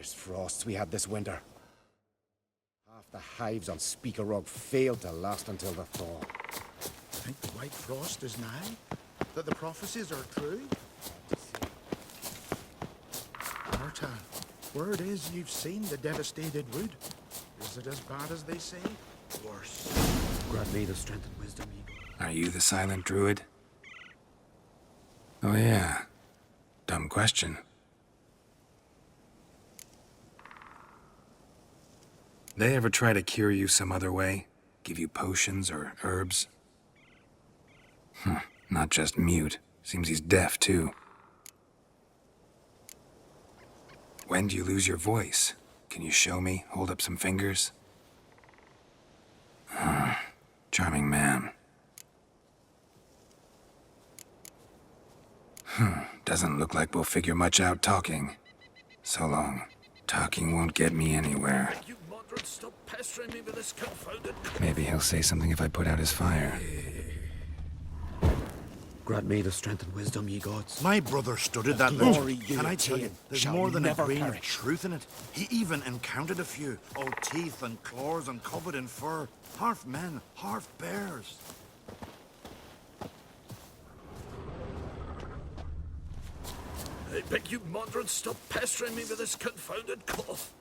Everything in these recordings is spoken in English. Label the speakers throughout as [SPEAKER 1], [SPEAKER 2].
[SPEAKER 1] There's frosts we had this winter. Half the hives on Speaker Rug failed to last until the thaw.
[SPEAKER 2] Think the white frost is nigh? That the prophecies are true? Marta, word is you've seen the devastated wood. Is it as bad as they say? Worse.
[SPEAKER 1] Grant me the strength and wisdom ye got.
[SPEAKER 3] Are you the silent druid? Oh yeah. Dumb question. They ever try to cure you some other way? Give you potions or herbs? Not just mute. Seems he's deaf, too. When do you lose your voice? Can you show me? Hold up some fingers? Charming man. Doesn't look like we'll figure much out talking. So long. Talking won't get me anywhere.
[SPEAKER 4] You moderate, stop pestering me with this confounded...
[SPEAKER 3] Maybe he'll say something if I put out his fire.
[SPEAKER 1] Grant me the strength and wisdom ye gods.
[SPEAKER 2] My brother studied that
[SPEAKER 1] glory
[SPEAKER 2] legend,
[SPEAKER 1] you
[SPEAKER 2] and I tell you,
[SPEAKER 1] attain
[SPEAKER 2] there's
[SPEAKER 1] shall
[SPEAKER 2] more than a
[SPEAKER 1] never
[SPEAKER 2] grain of
[SPEAKER 1] perish.
[SPEAKER 2] truth in it. He even encountered a few, all teeth and claws and covered in fur. Half men, half bears.
[SPEAKER 4] I beg you, moderate, stop pestering me with this confounded cough.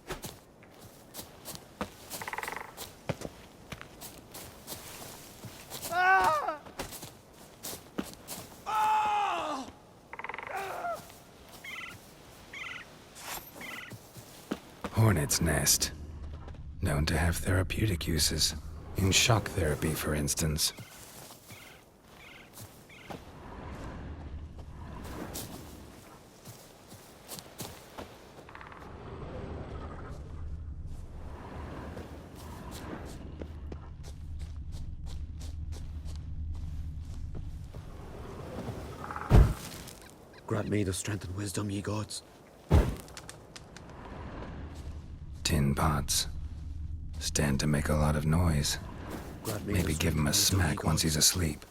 [SPEAKER 3] Hornet's nest. Known to have therapeutic uses. In shock therapy, for instance.
[SPEAKER 1] Grant me the strength and wisdom ye gods.
[SPEAKER 3] Tin pots. Stand to make a lot of noise.
[SPEAKER 1] Grant me
[SPEAKER 3] Maybe
[SPEAKER 1] the
[SPEAKER 3] give him a
[SPEAKER 1] strength and wisdom ye
[SPEAKER 3] smack once
[SPEAKER 1] gods.
[SPEAKER 3] he's asleep.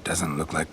[SPEAKER 3] Doesn't look like...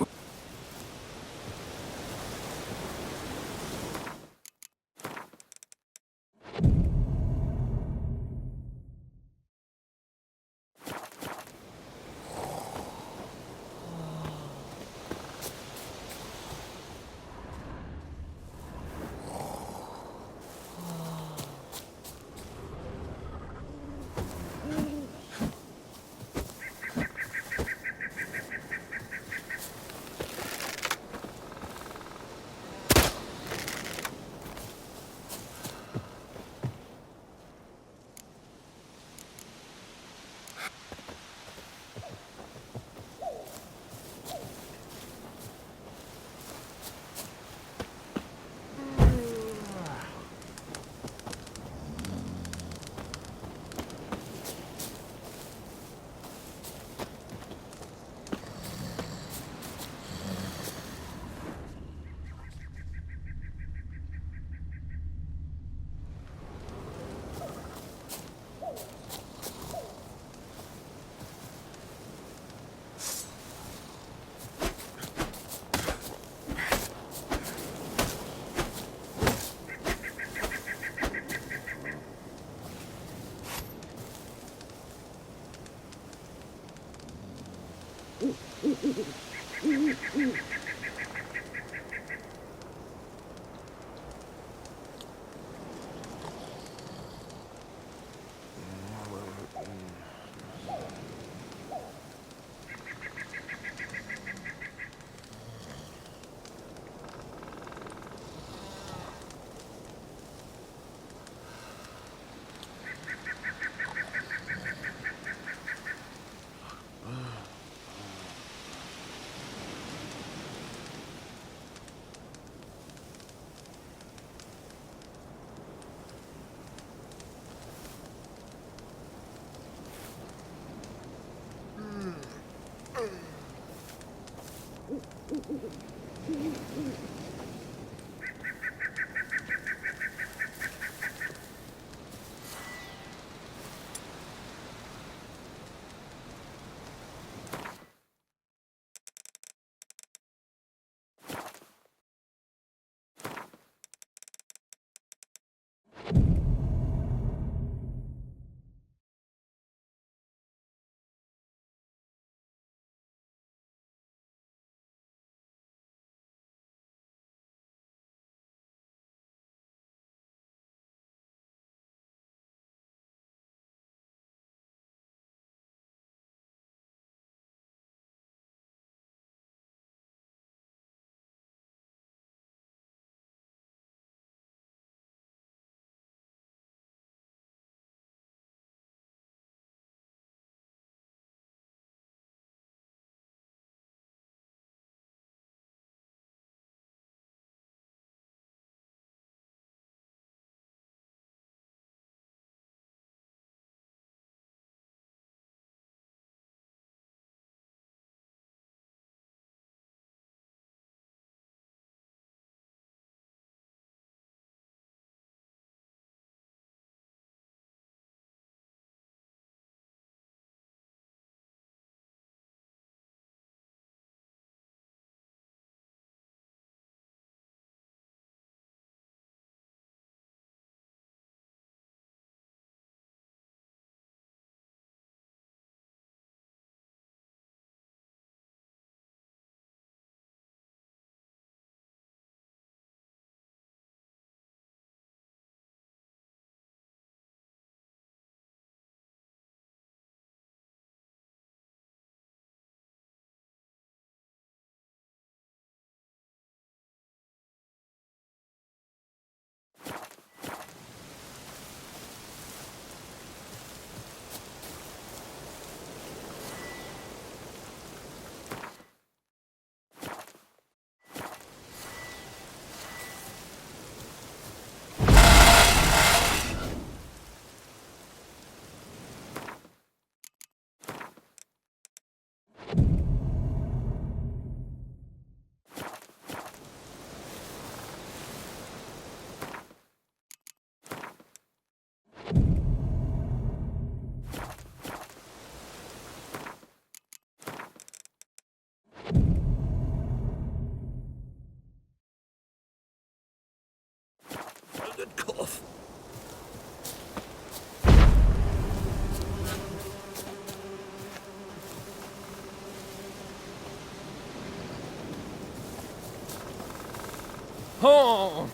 [SPEAKER 5] Oh!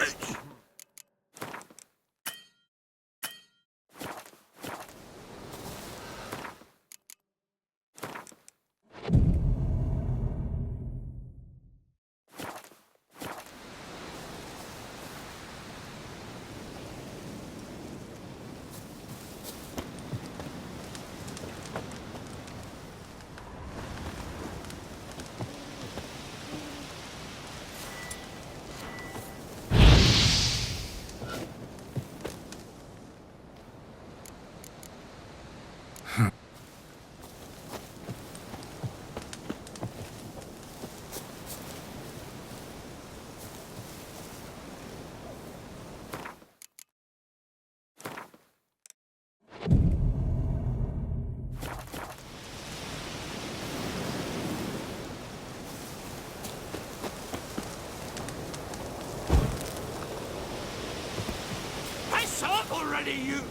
[SPEAKER 4] Piss off already, you!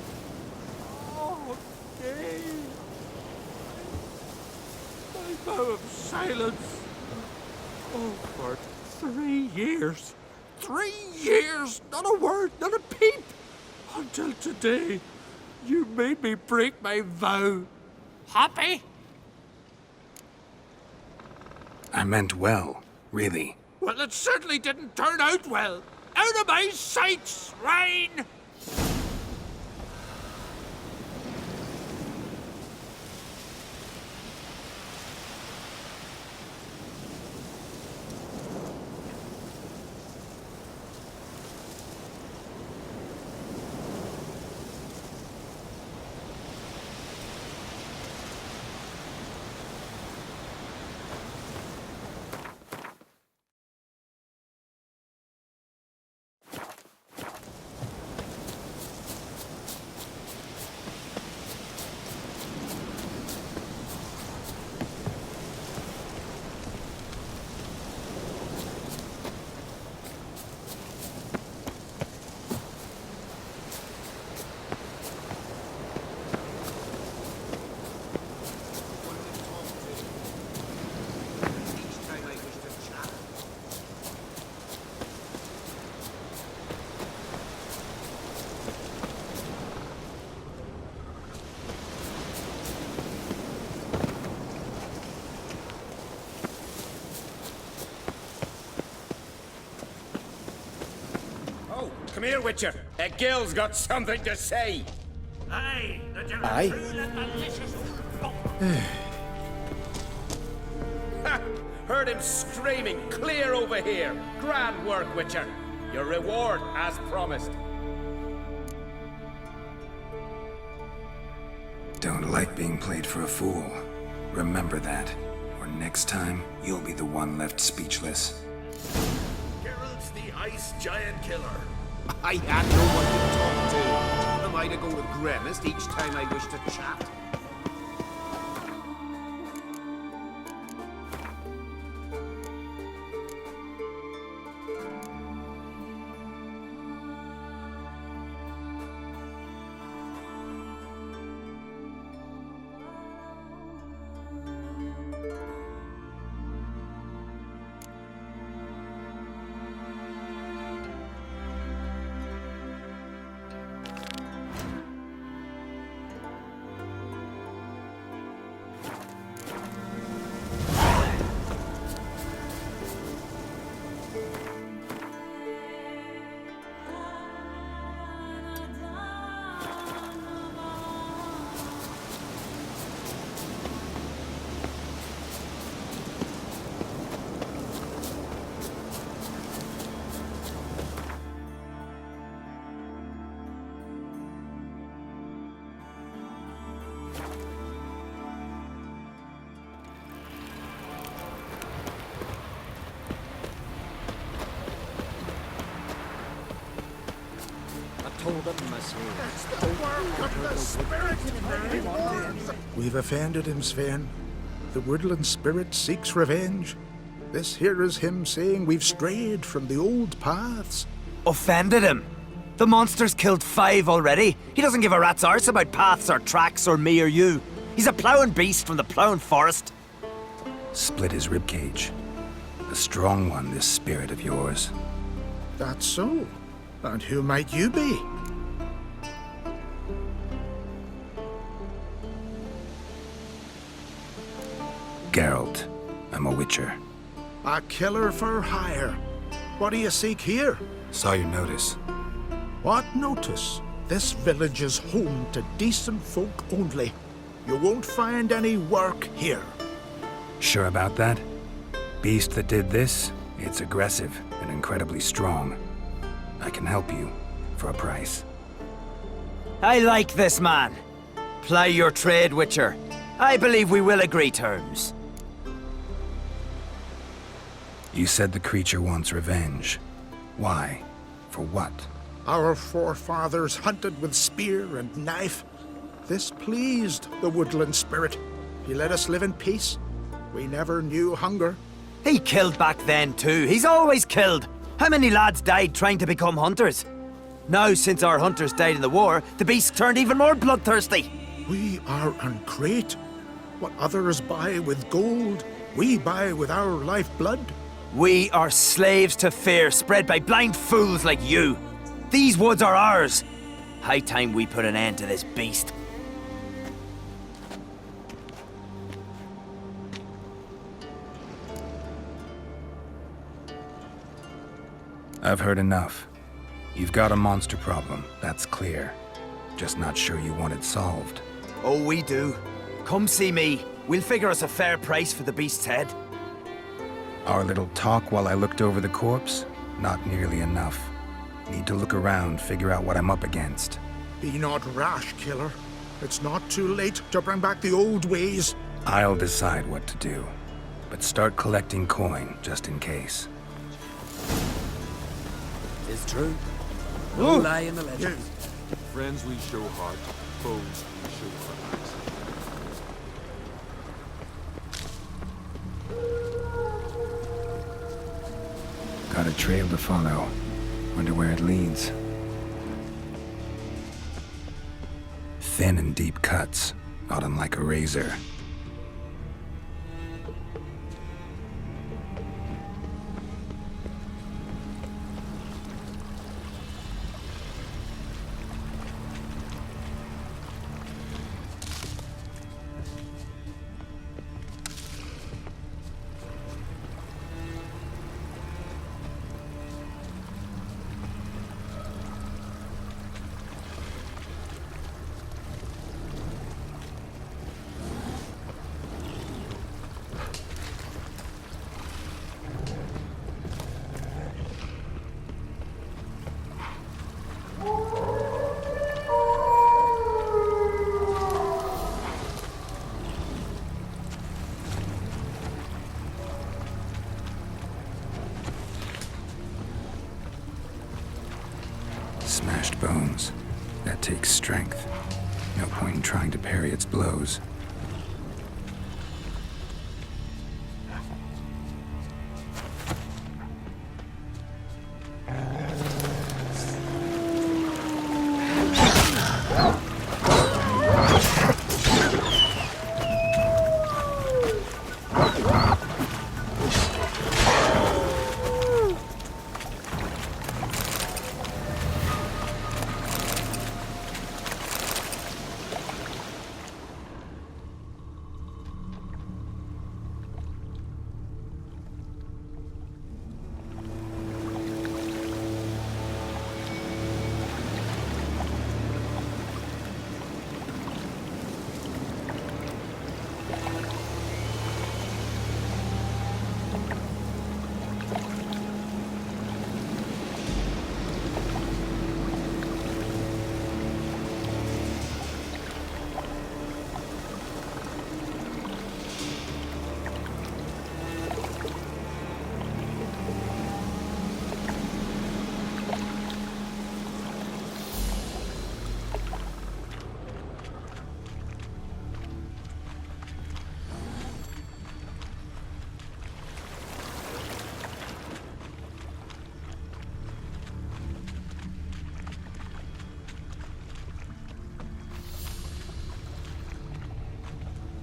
[SPEAKER 5] Oh, Dave! My vow of silence. Oh, for 3 years. 3 years! Not a word, not a peep! Until today, you made me break my vow. Happy?
[SPEAKER 3] I meant well, really.
[SPEAKER 5] Well, it certainly didn't turn out well. Out of my sight, swine!
[SPEAKER 1] Oh, come here, Witcher. Gil's got something to say.
[SPEAKER 4] Aye, that you're
[SPEAKER 1] Aye?
[SPEAKER 4] a true and malicious
[SPEAKER 1] Ha! Heard him screaming clear over here. Grand work, Witcher. Your reward as promised.
[SPEAKER 3] Don't like being played for a fool. Remember that, or next time you'll be the one left speechless.
[SPEAKER 4] Geralt's the ice giant killer.
[SPEAKER 1] I had no one to talk to. Am I to go to Grimmest each time I wish to chat?
[SPEAKER 2] We've offended him, Sven. The woodland spirit seeks revenge. This here is him saying we've strayed from the old paths.
[SPEAKER 6] Offended him? The monster's killed 5 already. He doesn't give a rat's arse about paths or tracks or me or you. He's a ploughing beast from the ploughing forest.
[SPEAKER 3] Split his ribcage. A strong one, this spirit of yours.
[SPEAKER 2] That's so. And who might you be?
[SPEAKER 3] Geralt. I'm a witcher.
[SPEAKER 2] A killer for hire. What do you seek here?
[SPEAKER 3] Saw your notice.
[SPEAKER 2] What notice? This village is home to decent folk only. You won't find any work here.
[SPEAKER 3] Sure about that? Beast that did this, it's aggressive and incredibly strong. I can help you, for a price.
[SPEAKER 6] I like this man. Ply your trade, Witcher. I believe we will agree terms.
[SPEAKER 3] You said the creature wants revenge. Why? For what?
[SPEAKER 2] Our forefathers hunted with spear and knife. This pleased the woodland spirit. He let us live in peace. We never knew hunger.
[SPEAKER 6] He killed back then too. He's always killed. How many lads died trying to become hunters? Now, since our hunters died in the war, the beast turned even more bloodthirsty.
[SPEAKER 2] We are great. What others buy with gold, we buy with our lifeblood.
[SPEAKER 6] We are slaves to fear spread by blind fools like you. These woods are ours. High time we put an end to this beast.
[SPEAKER 3] I've heard enough. You've got a monster problem, that's clear. Just not sure you want it solved.
[SPEAKER 6] Oh, we do. Come see me. We'll figure us a fair price for the beast's head.
[SPEAKER 3] Our little talk while I looked over the corpse? Not nearly enough. Need to look around, figure out what I'm up against.
[SPEAKER 2] Be not rash, killer. It's not too late to bring back the old ways.
[SPEAKER 3] I'll decide what to do. But start collecting coin, just in case.
[SPEAKER 7] Tis true. No lie in the legend.
[SPEAKER 5] Friends we show heart, foes we show facts.
[SPEAKER 3] Got a trail to follow. Wonder where it leads. Thin and deep cuts, not unlike a razor. Smashed bones. That takes strength. No point in trying to parry its blows.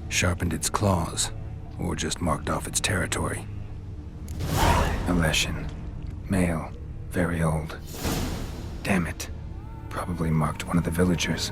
[SPEAKER 3] Sharpened its claws, or just marked off its territory. A Leshen. Male, Very old. Damn it. Probably marked one of the villagers.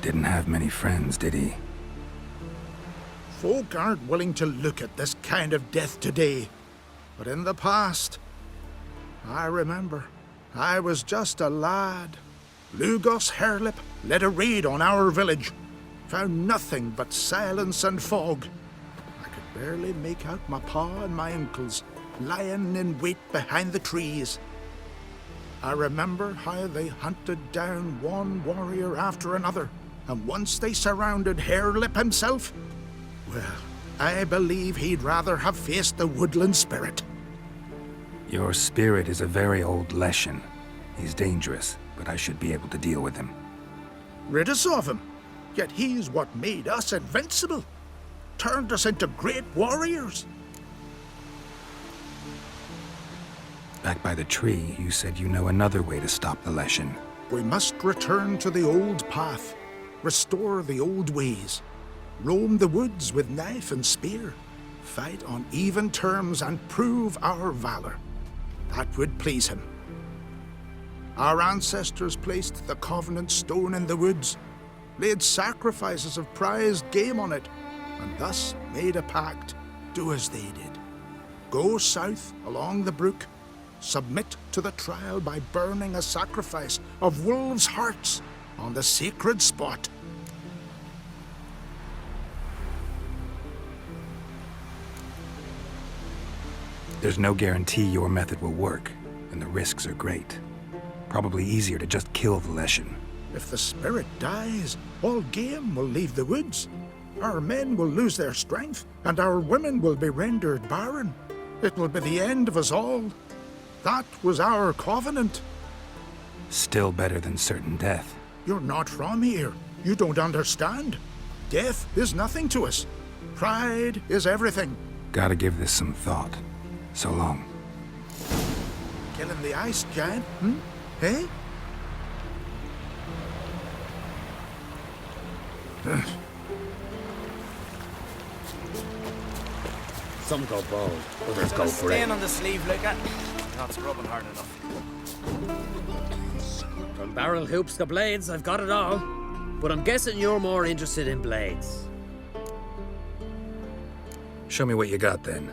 [SPEAKER 3] Didn't have many friends, did he?
[SPEAKER 2] Folk aren't willing to look at this kind of death today. But in the past, I remember, I was just a lad. Lugos Hairlip led a raid on our village. Found nothing but silence and fog. I could barely make out my pa and my uncles lying in wait behind the trees. I remember how they hunted down one warrior after another, and once they surrounded Hairlip himself, well, I believe he'd rather have faced the woodland spirit.
[SPEAKER 3] Your spirit is a very old Leshen. He's dangerous, but I should be able to deal with him.
[SPEAKER 2] Rid us of him. Yet he's what made us invincible. Turned us into great warriors.
[SPEAKER 3] Back by the tree, you said you know another way to stop the Leshen.
[SPEAKER 2] We must return to the old path. Restore the old ways. Roam the woods with knife and spear. Fight on even terms and prove our valor. That would please him. Our ancestors placed the Covenant Stone in the woods, laid sacrifices of prized game on it, and thus made a pact. Do as they did. Go south along the brook, submit to the trial by burning a sacrifice of wolves' hearts on the sacred spot.
[SPEAKER 3] There's no guarantee your method will work, and the risks are great. Probably easier to just kill the Leshen.
[SPEAKER 2] If the spirit dies, all game will leave the woods. Our men will lose their strength, and our women will be rendered barren. It will be the end of us all. That was our covenant.
[SPEAKER 3] Still better than certain death.
[SPEAKER 2] You're not from here. You don't understand. Death is nothing to us. Pride is everything.
[SPEAKER 3] Gotta give this some thought. So long.
[SPEAKER 2] Killing the ice giant, Eh?
[SPEAKER 7] Some go bald, others go grey.
[SPEAKER 6] Staying on the sleeve, Luca. Not scrubbing hard enough.
[SPEAKER 7] From barrel hoops to blades, I've got it all. But I'm guessing you're more interested in blades.
[SPEAKER 3] Show me what you got then.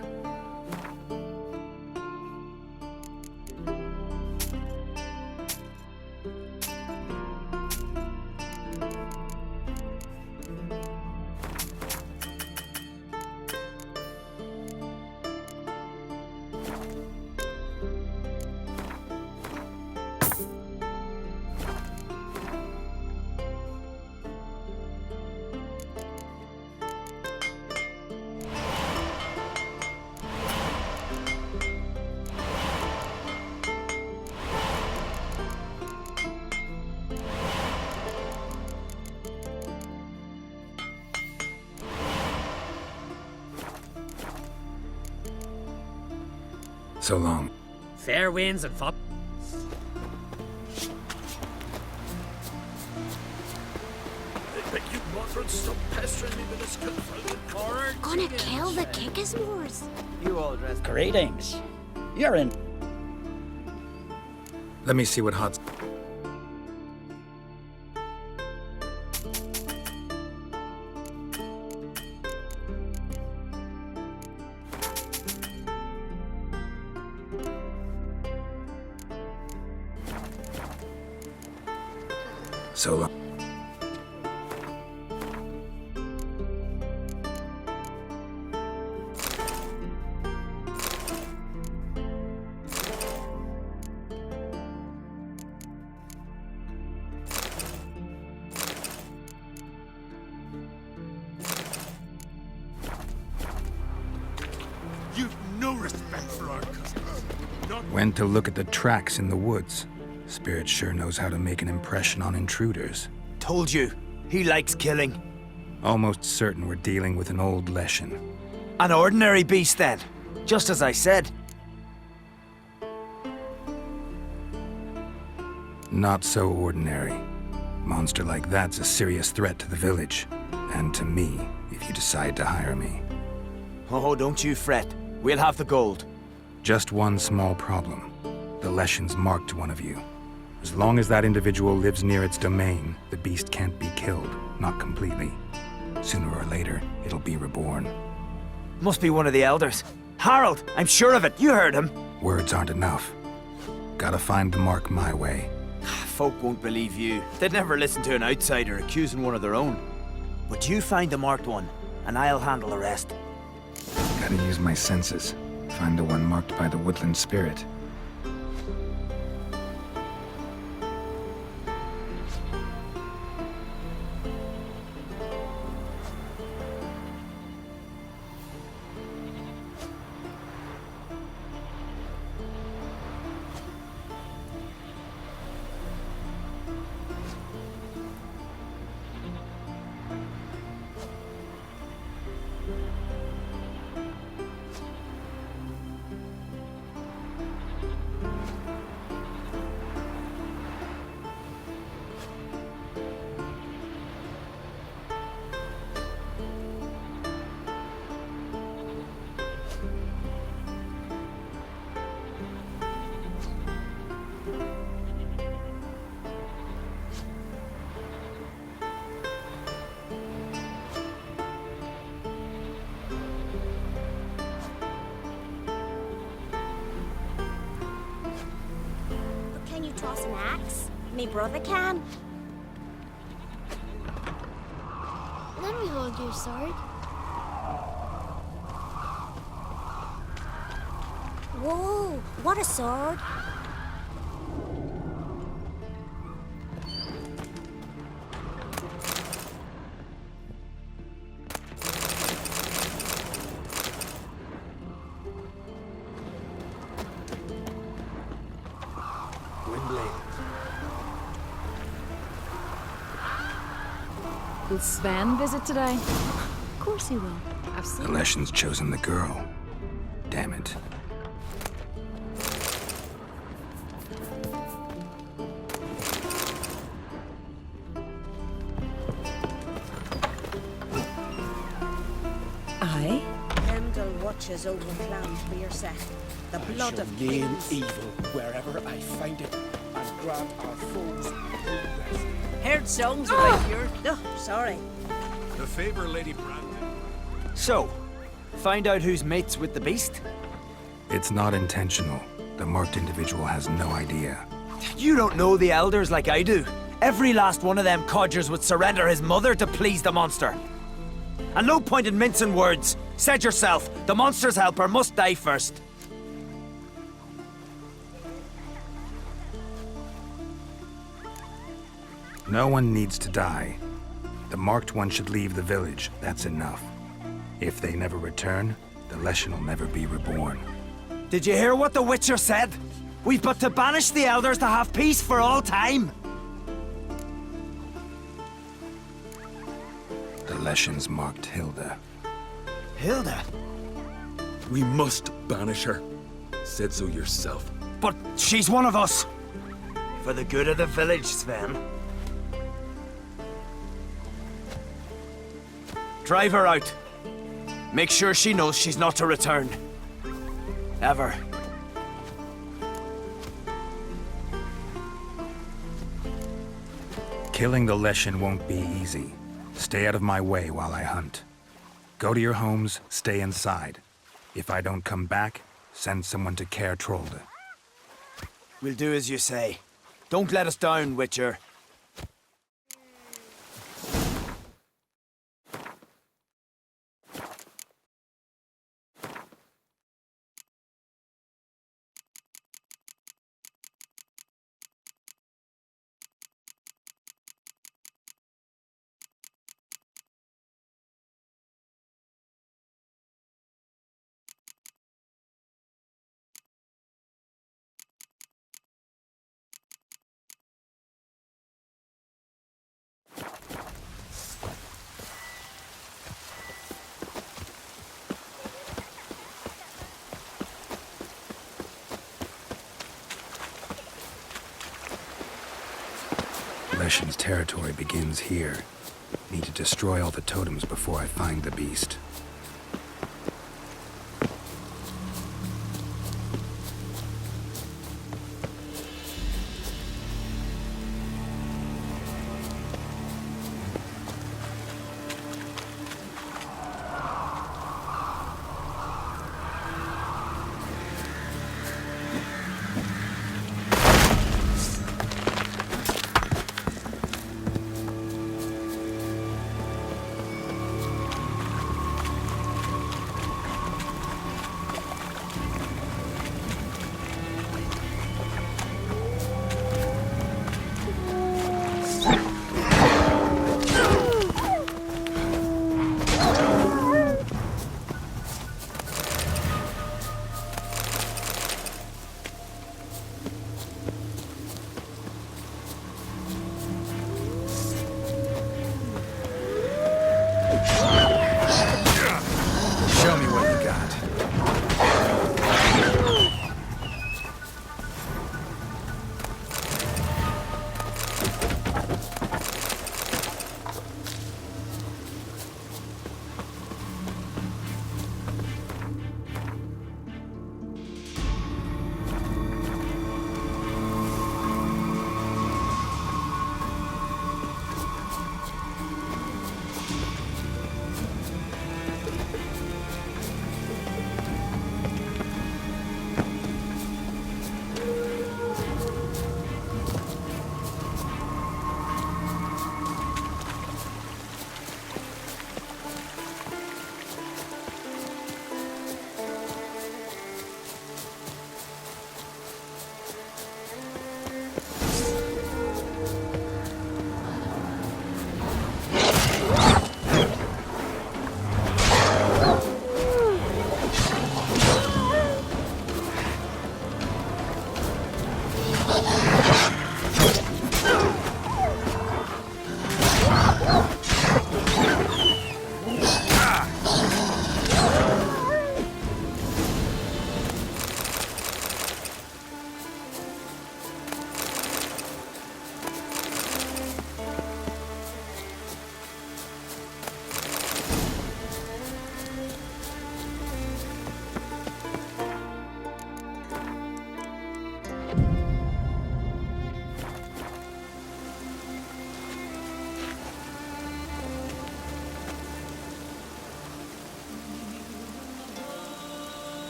[SPEAKER 3] So long.
[SPEAKER 7] Fair winds and fop.
[SPEAKER 4] I beg you, Mordred, stop pestering me with this confounded
[SPEAKER 8] Gonna kill the Kickismores.
[SPEAKER 6] You all dressed.
[SPEAKER 9] Greetings. You're in.
[SPEAKER 3] Let me see what hot's... So long.
[SPEAKER 5] You've no respect for our customers.
[SPEAKER 3] Went to look at the tracks in the woods. Spirit sure knows how to make an impression on intruders.
[SPEAKER 6] Told you, he likes killing.
[SPEAKER 3] Almost certain we're dealing with an old Leshen.
[SPEAKER 6] An ordinary beast then, just as I said.
[SPEAKER 3] Not so ordinary. Monster like that's a serious threat to the village. And to me, if you decide to hire me.
[SPEAKER 6] Oh, don't you fret. We'll have the gold.
[SPEAKER 3] Just one small problem. The Leshen's marked one of you. As long as that individual lives near its domain, the beast can't be killed. Not completely. Sooner or later, it'll be reborn.
[SPEAKER 6] Must be one of the elders. Harold, I'm sure of it. You heard him.
[SPEAKER 3] Words aren't enough. Gotta find the mark my way.
[SPEAKER 6] Folk won't believe you. They'd never listen to an outsider accusing one of their own. But you find the marked one, and I'll handle the rest.
[SPEAKER 3] Gotta use my senses. Find the one marked by the woodland spirit.
[SPEAKER 8] Can you toss an axe? Me brother can. Let me hold your sword. Whoa, what a sword.
[SPEAKER 10] Will Sven visit today? Of course he will. I've
[SPEAKER 3] The
[SPEAKER 10] seen
[SPEAKER 3] Leshen's chosen the girl. Damn it.
[SPEAKER 10] Aye?
[SPEAKER 11] Hemdall watches over Clan Beerset. The blood of
[SPEAKER 1] name
[SPEAKER 11] kings.
[SPEAKER 1] evil wherever I find it, and grant our foes rest.
[SPEAKER 11] Heard songs about your... Oh, sorry.
[SPEAKER 4] The favor, Lady Brandon.
[SPEAKER 6] So, find out who's mates with the beast?
[SPEAKER 3] It's not intentional. The marked individual has no idea.
[SPEAKER 6] You don't know the elders like I do. Every last one of them codgers would surrender his mother to please the monster. And no point in mincing words. Said yourself, the monster's helper must die first.
[SPEAKER 3] No one needs to die. The marked one should leave the village, that's enough. If they never return, the Leshen will never be reborn.
[SPEAKER 6] Did you hear what the Witcher said? We've but to banish the elders to have peace for all time.
[SPEAKER 3] The Leshen's marked Hilda.
[SPEAKER 6] Hilda?
[SPEAKER 4] We must banish her. Said so yourself.
[SPEAKER 6] But she's one of us. For the good of the village, Sven. Drive her out. Make sure she knows she's not to return. Ever.
[SPEAKER 3] Killing the Leshen won't be easy. Stay out of my way while I hunt. Go to your homes, stay inside. If I don't come back, send someone to Caer Trolde.
[SPEAKER 6] We'll do as you say. Don't let us down, Witcher.
[SPEAKER 3] Leshen's territory begins here. Need to destroy all the totems before I find the beast.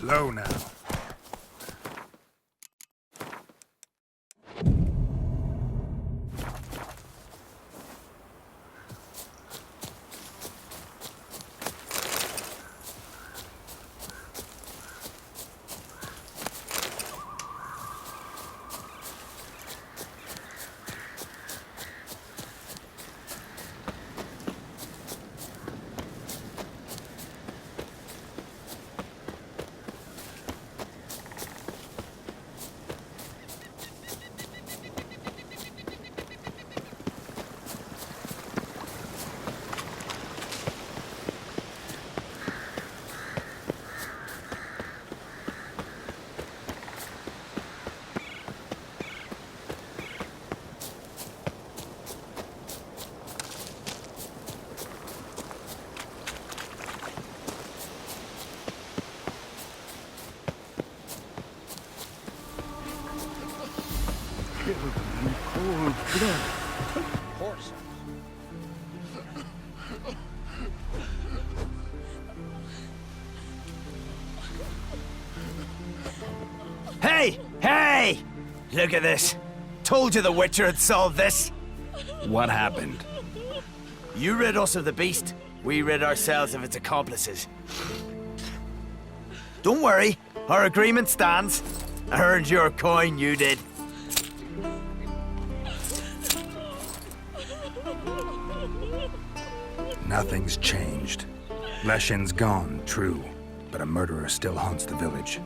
[SPEAKER 3] Slow now.
[SPEAKER 6] Hey! Hey! Look at this. Told you the Witcher had solved this.
[SPEAKER 3] What happened?
[SPEAKER 6] You rid us of the beast. We rid ourselves of its accomplices. Don't worry. Our agreement stands. I earned your coin, you did.
[SPEAKER 3] Nothing's changed. Leshin's gone, true, but a murderer still haunts the village.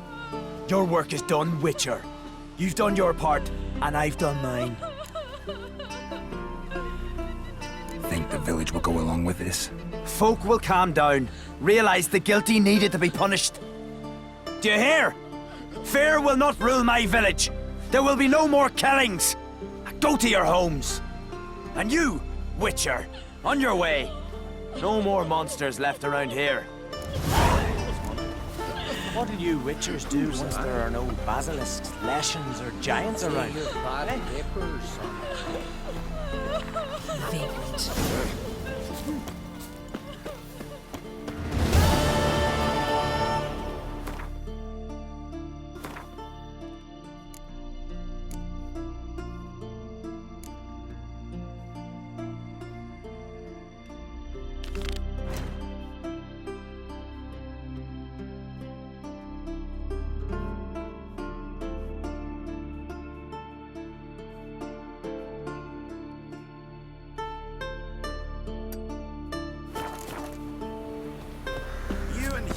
[SPEAKER 6] Your work is done, Witcher. You've done your part, and I've done mine.
[SPEAKER 3] Think the village will go along with this?
[SPEAKER 6] Folk will calm down, realize the guilty needed to be punished. Do you hear? Fear will not rule my village. There will be no more killings. Go to your homes. And you, Witcher, on your way. No more monsters left around here. What'll you Witchers do since there are no basilisks, leshens, or giants around?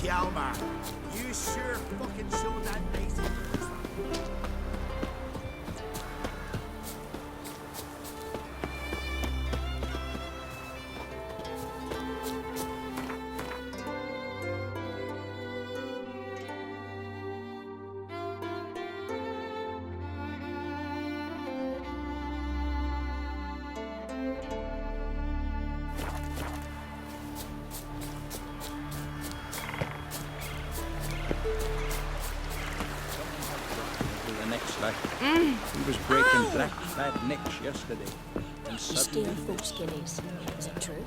[SPEAKER 2] Hjalmar, you sure fucking showed that basic.
[SPEAKER 9] He was breaking black clad necks yesterday. And
[SPEAKER 8] You steal folks' guineas. Is it true?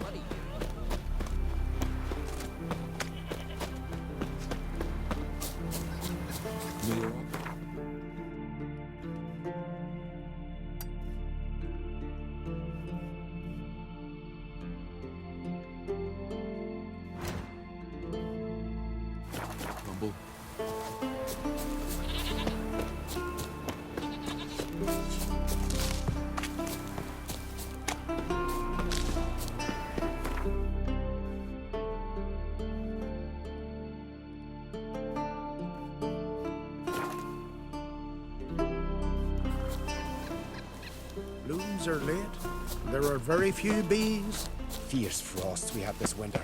[SPEAKER 2] Blooms are late. There are very few bees.
[SPEAKER 12] Fierce frosts we had this winter.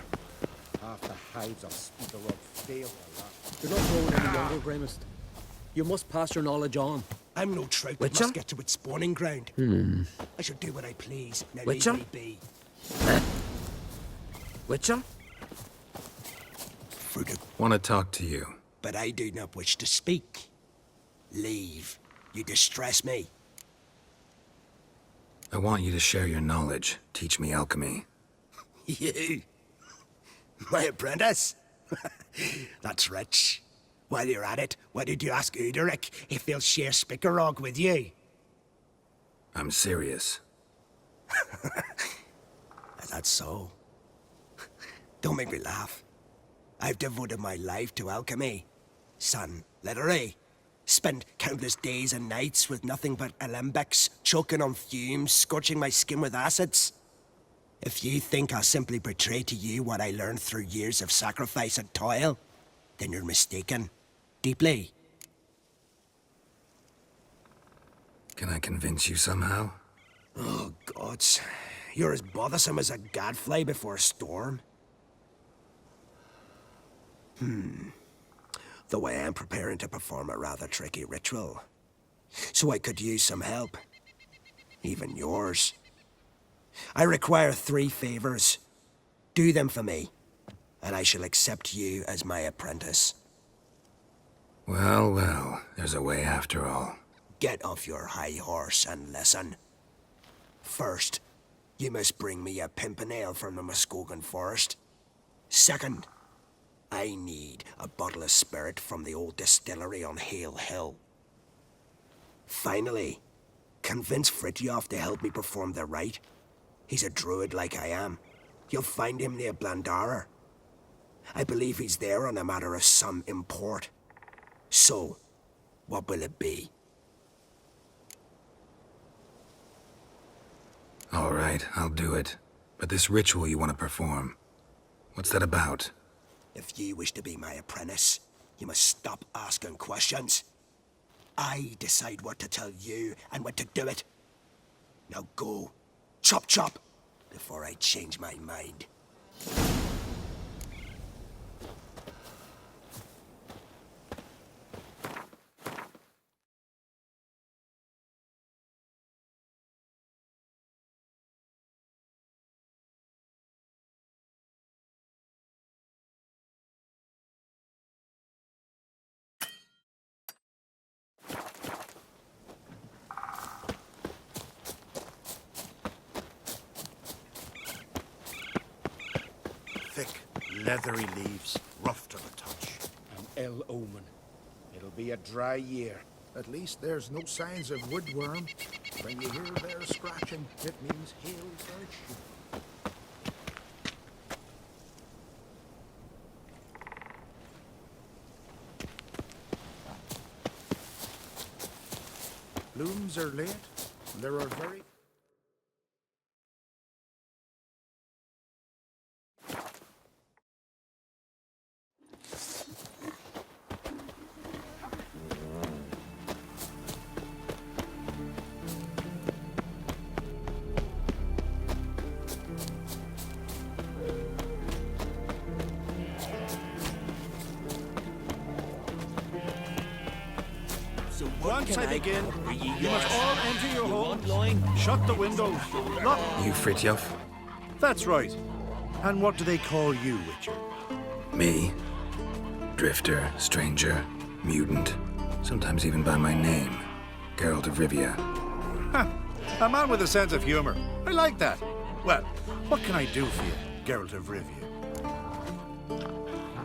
[SPEAKER 12] Half the hives of Speaker Rock failed to last.
[SPEAKER 7] You're not growing any younger, Gramist. You must pass your knowledge on.
[SPEAKER 13] I'm no trout that
[SPEAKER 7] Witcher?
[SPEAKER 13] must get to its spawning ground. I should do what I please. Now
[SPEAKER 7] Witcher?
[SPEAKER 13] leave me be.
[SPEAKER 7] Witcher?
[SPEAKER 13] For the...
[SPEAKER 3] Want to talk to you.
[SPEAKER 13] But I do not wish to speak. Leave. You distress me.
[SPEAKER 3] I want you to share your knowledge. Teach me alchemy.
[SPEAKER 13] You? My apprentice? That's rich. While you're at it, why did you ask Uderic if they'll share Spikarog with you?
[SPEAKER 3] I'm serious.
[SPEAKER 13] That's so. Don't make me laugh. I've devoted my life to alchemy. Son, literally. Spent countless days and nights with nothing but alembics, choking on fumes, scorching my skin with acids. If you think I'll simply betray to you what I learned through years of sacrifice and toil, then you're mistaken. Deeply.
[SPEAKER 3] Can I convince you somehow?
[SPEAKER 13] Oh, gods. You're as bothersome as a gadfly before a storm. Though I am preparing to perform a rather tricky ritual. So I could use some help. Even yours. I require 3 favors. Do them for me, and I shall accept you as my apprentice.
[SPEAKER 3] Well, well, there's a way after all.
[SPEAKER 13] Get off your high horse and listen. First, you must bring me a pimpernel from the Muskogan forest. Second, I need a bottle of spirit from the old distillery on Hale Hill. Finally, convince Fritjof to help me perform the rite. He's a druid like I am. You'll find him near Blandara. I believe he's there on a matter of some import. So, what will it be?
[SPEAKER 3] All right, I'll do it. But this ritual you want to perform, what's that about?
[SPEAKER 13] If you wish to be my apprentice, you must stop asking questions. I decide what to tell you and when to do it. Now go. Chop chop, before I change my mind.
[SPEAKER 2] Thick, leathery leaves, rough to the touch.
[SPEAKER 12] An ill omen. It'll be a dry year.
[SPEAKER 2] At least there's no signs of woodworm. When you hear their scratching, it means hail's out. Blooms are late. There are very...
[SPEAKER 4] Once I begin, you must all enter your homes. Shut the windows. Lock.
[SPEAKER 3] You Fritjof?
[SPEAKER 4] That's right. And what do they call you, Witcher?
[SPEAKER 3] Me? Drifter, stranger, mutant. Sometimes even by my name. Geralt of Rivia.
[SPEAKER 4] A man with a sense of humor. I like that. Well, what can I do for you, Geralt of Rivia?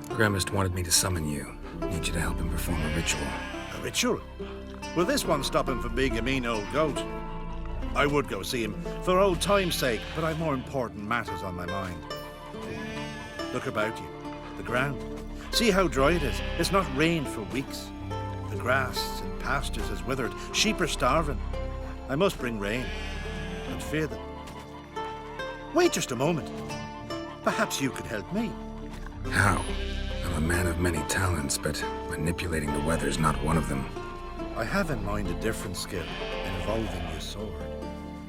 [SPEAKER 3] Gremist wanted me to summon you. Need you to help him perform a ritual.
[SPEAKER 4] A ritual? Will this one stop him from being a mean old goat? I would go see him for old time's sake, but I've more important matters on my mind. Look about you. The ground. See how dry it is. It's not rained for weeks. The grass in pastures is withered. Sheep are starving. I must bring rain. But fear them. Wait just a moment. Perhaps you could help me.
[SPEAKER 3] How? I'm a man of many talents, but manipulating the weather's not one of them.
[SPEAKER 4] I have in mind a different skill, involving your sword.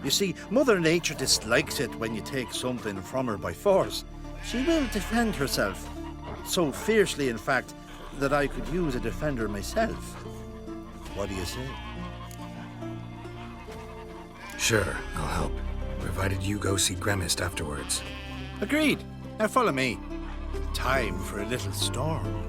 [SPEAKER 4] You see, Mother Nature dislikes it when you take something from her by force. She will defend herself. So fiercely, in fact, that I could use a defender myself. What do you say?
[SPEAKER 3] Sure, I'll help. Provided you go see Gremist afterwards.
[SPEAKER 4] Agreed. Now follow me. Time for a little storm.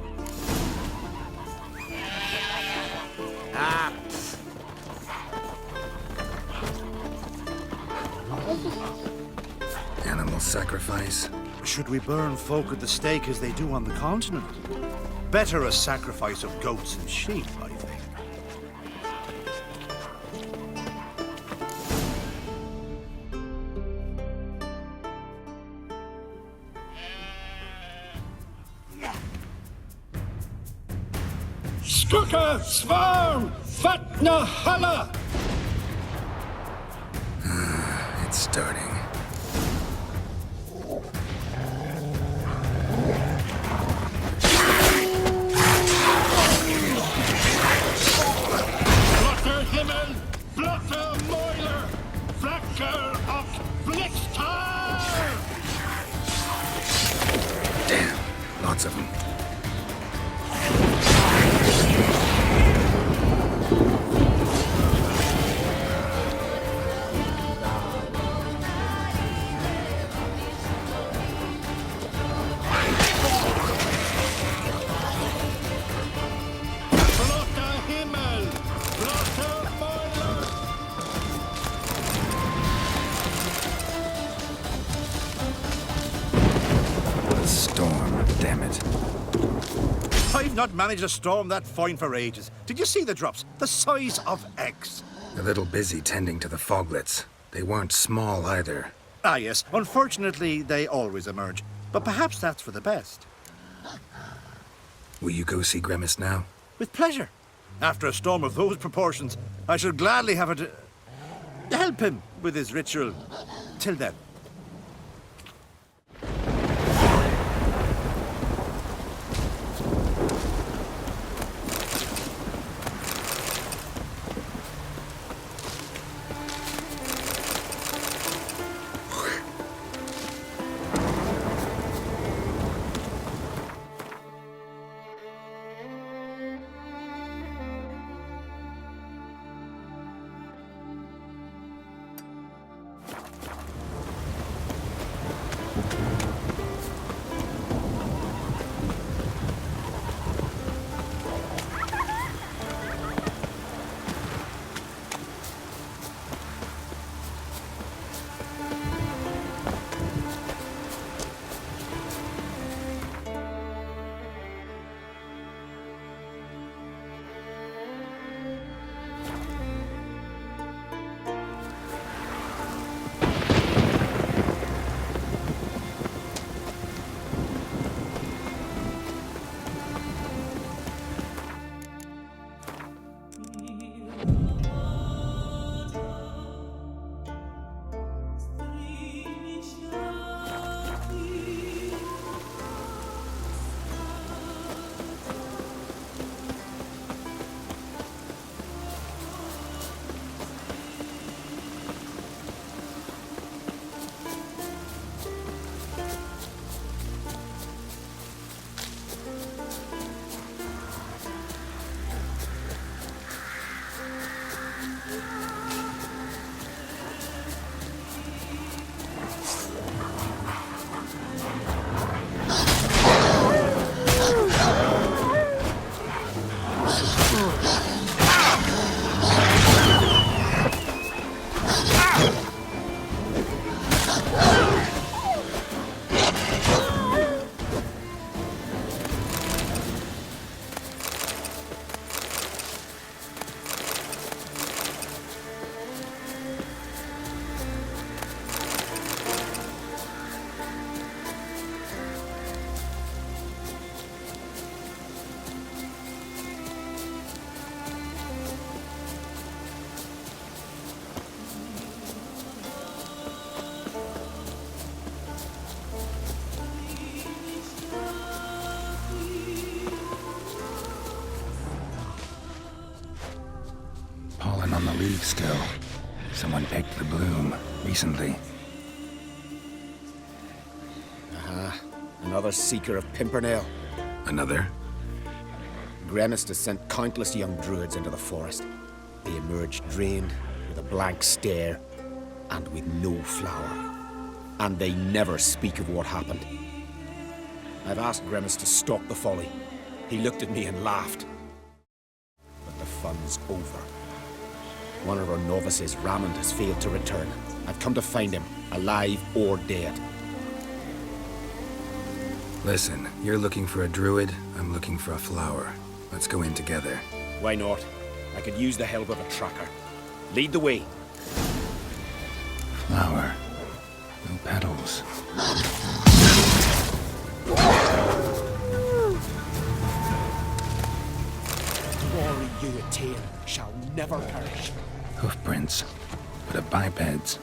[SPEAKER 3] Animal sacrifice?
[SPEAKER 4] Should we burn folk at the stake as they do on the continent? Better a sacrifice of goats and sheep, I think.
[SPEAKER 5] Skuka, Svarm, Fatna, Hala!
[SPEAKER 3] It's starting.
[SPEAKER 5] Blotter Himmel, Blotter Moiler, Flacker of Blixtar!
[SPEAKER 3] Damn, lots of them.
[SPEAKER 5] Blotter Himmel, Blotter Moiler!
[SPEAKER 3] A storm, damn it.
[SPEAKER 4] I've not managed a storm that fine for ages. Did you see the drops? The size of eggs.
[SPEAKER 3] A little busy tending to the foglets. They weren't small either.
[SPEAKER 4] Ah, yes. Unfortunately, they always emerge. But perhaps that's for the best.
[SPEAKER 3] Will you go see Grimace now?
[SPEAKER 4] With pleasure. After a storm of those proportions, I should gladly have it help him with his ritual. Till then.
[SPEAKER 3] Pollen on the leaves still. Someone picked the bloom recently.
[SPEAKER 12] Another seeker of Pimpernel.
[SPEAKER 3] Another?
[SPEAKER 12] Grimace has sent countless young druids into the forest. They emerge drained, with a blank stare, and with no flower. And they never speak of what happened. I've asked Grimace to stop the folly. He looked at me and laughed. But the fun's over. One of our novices, Ramond, has failed to return. I've come to find him, alive or dead.
[SPEAKER 3] Listen, you're looking for a druid, I'm looking for a flower. Let's go in together.
[SPEAKER 12] Why not? I could use the help of a tracker. Lead the way.
[SPEAKER 3] Flower. No petals.
[SPEAKER 12] Glory you a tale shall never perish.
[SPEAKER 3] Hoofprints, but of bipeds.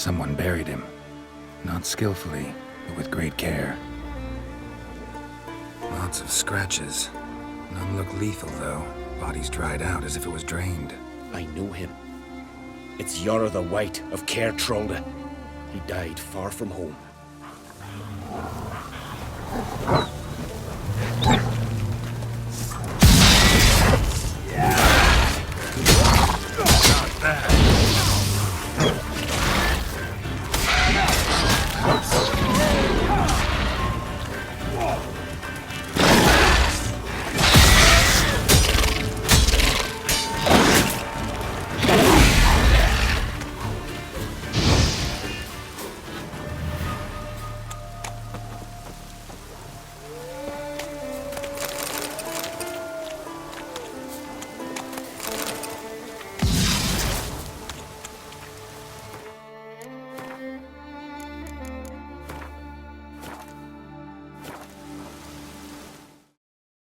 [SPEAKER 3] Someone buried him. Not skillfully, but with great care. Lots of scratches. None look lethal, though. Body's dried out as if it was drained.
[SPEAKER 12] I know him. It's Yara the White of Caer Trolda. He died far from home.